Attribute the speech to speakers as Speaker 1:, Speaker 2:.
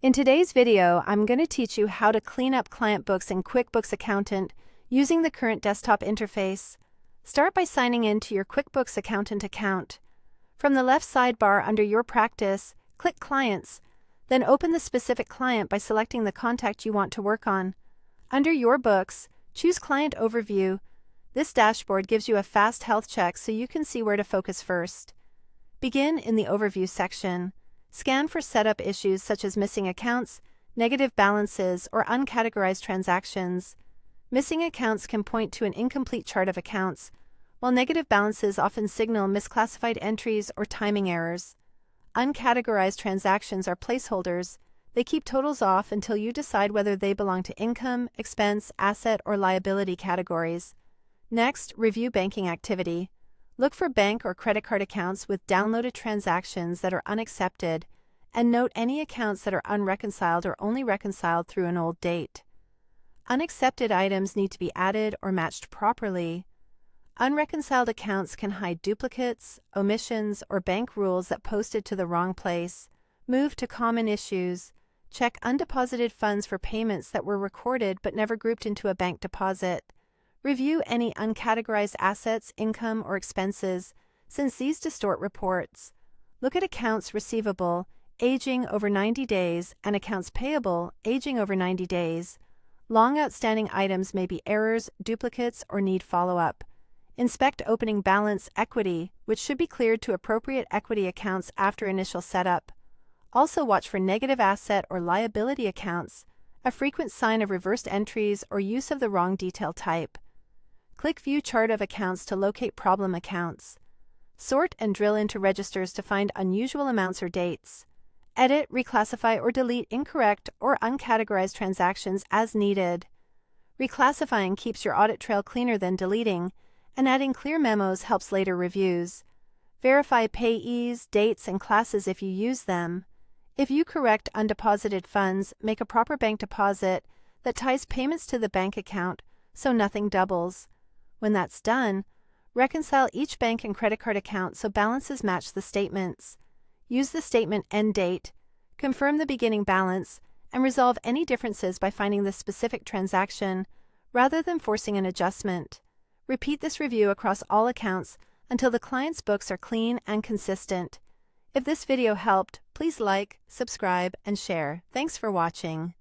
Speaker 1: In today's video, I'm going to teach you how to clean up client books in QuickBooks Accountant using the current desktop interface. Start by signing in to your QuickBooks Accountant account. From the left sidebar under Your Practice, click Clients, then open the specific client by selecting the contact you want to work on. Under Your Books, choose Client Overview. This dashboard gives you a fast health check so you can see where to focus first. Begin in the Overview section. Scan for setup issues such as missing accounts, negative balances, or uncategorized transactions. Missing accounts can point to an incomplete chart of accounts, while negative balances often signal misclassified entries or timing errors. Uncategorized transactions are placeholders. They keep totals off until you decide whether they belong to income, expense, asset, or liability categories. Next, review banking activity. Look for bank or credit card accounts with downloaded transactions that are unaccepted, and note any accounts that are unreconciled or only reconciled through an old date. Unaccepted items need to be added or matched properly. Unreconciled accounts can hide duplicates, omissions, or bank rules that posted to the wrong place. Move to Common Issues. Check undeposited funds for payments that were recorded but never grouped into a bank deposit. Review any uncategorized assets, income, or expenses, since these distort reports. Look at accounts receivable, aging over 90 days, and accounts payable, aging over 90 days. Long outstanding items may be errors, duplicates, or need follow-up. Inspect opening balance equity, which should be cleared to appropriate equity accounts after initial setup. Also watch for negative asset or liability accounts, a frequent sign of reversed entries or use of the wrong detail type. Click View Chart of Accounts to locate problem accounts. Sort and drill into registers to find unusual amounts or dates. Edit, reclassify, or delete incorrect or uncategorized transactions as needed. Reclassifying keeps your audit trail cleaner than deleting, and adding clear memos helps later reviews. Verify payees, dates, and classes if you use them. If you correct undeposited funds, make a proper bank deposit that ties payments to the bank account so nothing doubles. When that's done, reconcile each bank and credit card account so balances match the statements. Use the statement end date, confirm the beginning balance, and resolve any differences by finding the specific transaction, rather than forcing an adjustment. Repeat this review across all accounts until the client's books are clean and consistent. If this video helped, please like, subscribe, and share. Thanks for watching.